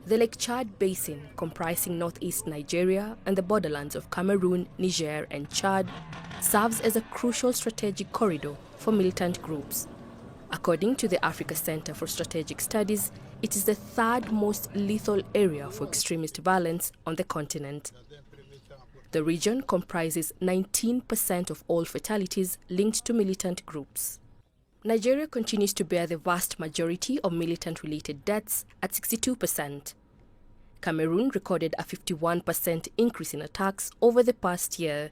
The Lake Chad Basin, comprising northeast Nigeria and the borderlands of Cameroon, Niger and Chad, serves as a crucial strategic corridor for militant groups. According to the Africa Center for Strategic Studies, it is the third most lethal area for extremist violence on the continent. The region comprises 19% of all fatalities linked to militant groups. Nigeria continues to bear the vast majority of militant-related deaths at 62%. Cameroon recorded a 51% increase in attacks over the past year.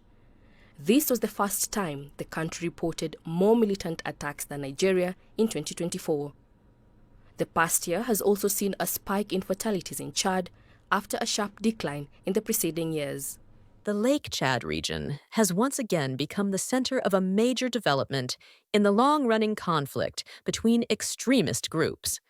This was the first time the country reported more militant attacks than Nigeria in 2024. The past year has also seen a spike in fatalities in Chad after a sharp decline in the preceding years. The Lake Chad region has once again become the center of a major development in the long-running conflict between extremist groups.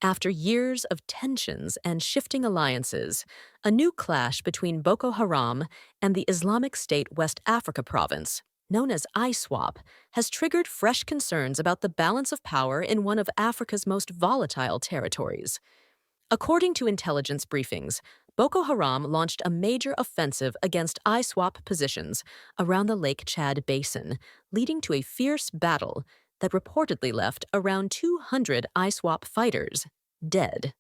After years of tensions and shifting alliances, a new clash between Boko Haram and the Islamic State West Africa province, known as ISWAP, has triggered fresh concerns about the balance of power in one of Africa's most volatile territories. According to intelligence briefings, Boko Haram launched a major offensive against ISWAP positions around the Lake Chad Basin, leading to a fierce battle that reportedly left around 200 ISWAP fighters dead.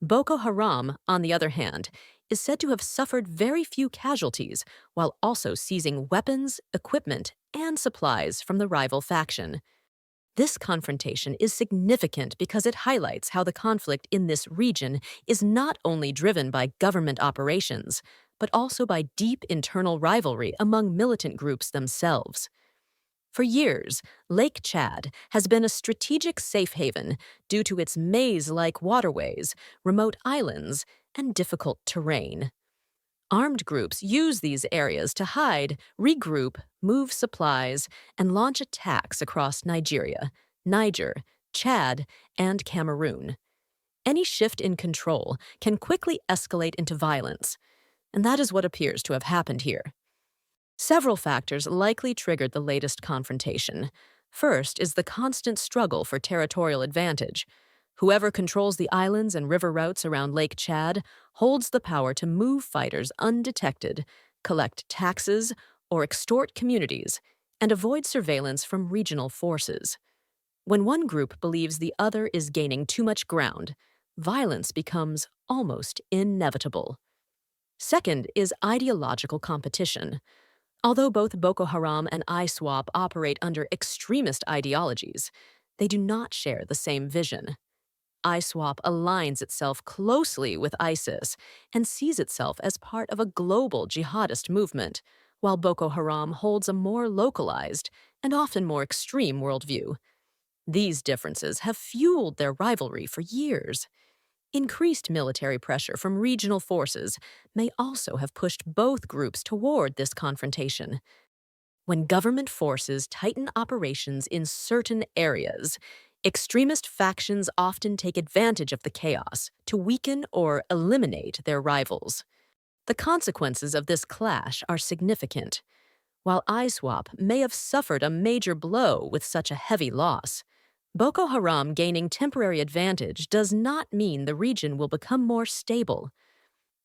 Boko Haram, on the other hand, is said to have suffered very few casualties while also seizing weapons, equipment, and supplies from the rival faction. This confrontation is significant because it highlights how the conflict in this region is not only driven by government operations, but also by deep internal rivalry among militant groups themselves. For years, Lake Chad has been a strategic safe haven due to its maze-like waterways, remote islands, and difficult terrain. Armed groups use these areas to hide, regroup, move supplies, and launch attacks across Nigeria, Niger, Chad, and Cameroon. Any shift in control can quickly escalate into violence, and that is what appears to have happened here. Several factors likely triggered the latest confrontation. First is the constant struggle for territorial advantage. Whoever controls the islands and river routes around Lake Chad holds the power to move fighters undetected, collect taxes, or extort communities, and avoid surveillance from regional forces. When one group believes the other is gaining too much ground, violence becomes almost inevitable. Second is ideological competition. Although both Boko Haram and ISWAP operate under extremist ideologies, they do not share the same vision. ISWAP aligns itself closely with ISIS and sees itself as part of a global jihadist movement, while Boko Haram holds a more localized and often more extreme worldview. These differences have fueled their rivalry for years. Increased military pressure from regional forces may also have pushed both groups toward this confrontation. When government forces tighten operations in certain areas, extremist factions often take advantage of the chaos to weaken or eliminate their rivals. The consequences of this clash are significant. While ISWAP may have suffered a major blow with such a heavy loss, Boko Haram gaining temporary advantage does not mean the region will become more stable.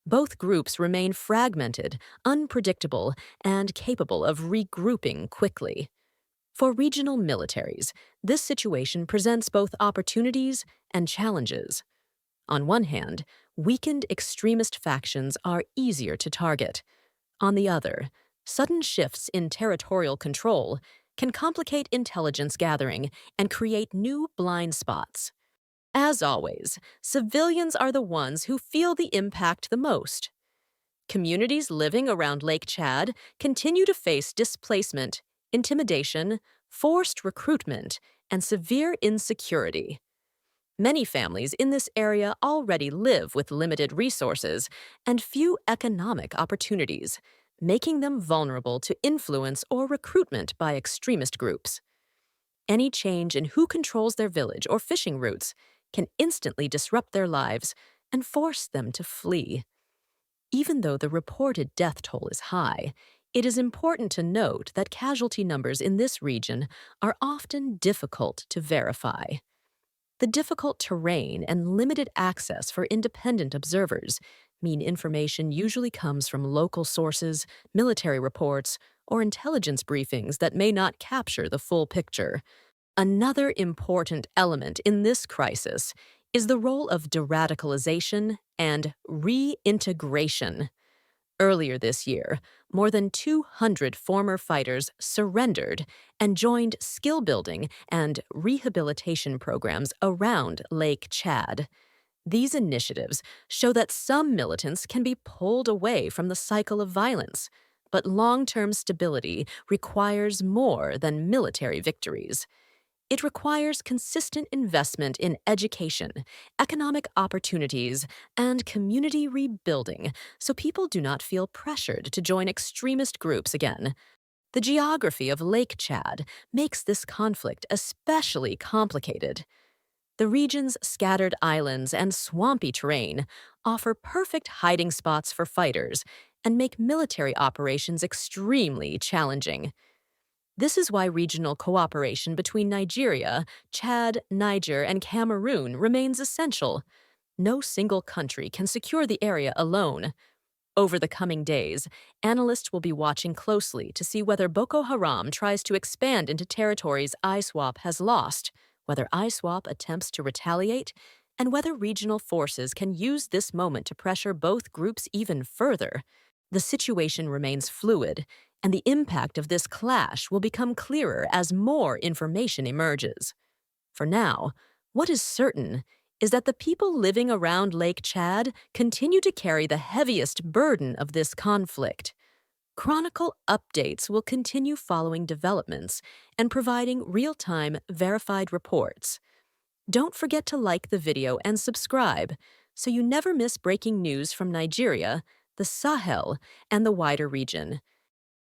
Both groups remain fragmented, unpredictable, and capable of regrouping quickly. For regional militaries, this situation presents both opportunities and challenges. On one hand, weakened extremist factions are easier to target. On the other, sudden shifts in territorial control can complicate intelligence gathering and create new blind spots. As always, civilians are the ones who feel the impact the most. Communities living around Lake Chad continue to face displacement, intimidation, forced recruitment, and severe insecurity. Many families in this area already live with limited resources and few economic opportunities, making them vulnerable to influence or recruitment by extremist groups. Any change in who controls their village or fishing routes can instantly disrupt their lives and force them to flee. Even though the reported death toll is high, it is important to note that casualty numbers in this region are often difficult to verify. The difficult terrain and limited access for independent observers mean information usually comes from local sources, military reports, or intelligence briefings that may not capture the full picture. Another important element in this crisis is the role of de-radicalization and reintegration. Earlier this year, more than 200 former fighters surrendered and joined skill building and rehabilitation programs around Lake Chad. These initiatives show that some militants can be pulled away from the cycle of violence, but long-term stability requires more than military victories. It requires consistent investment in education, economic opportunities, and community rebuilding so people do not feel pressured to join extremist groups again. The geography of Lake Chad makes this conflict especially complicated. The region's scattered islands and swampy terrain offer perfect hiding spots for fighters and make military operations extremely challenging. This is why regional cooperation between Nigeria, Chad, Niger, and Cameroon remains essential. No single country can secure the area alone. Over the coming days, analysts will be watching closely to see whether Boko Haram tries to expand into territories ISWAP has lost, whether ISWAP attempts to retaliate, and whether regional forces can use this moment to pressure both groups even further. The situation remains fluid, and the impact of this clash will become clearer as more information emerges. For now, what is certain is that the people living around Lake Chad continue to carry the heaviest burden of this conflict. Chronicle Updates will continue following developments and providing real-time, verified reports. Don't forget to like the video and subscribe so you never miss breaking news from Nigeria, the Sahel, and the wider region.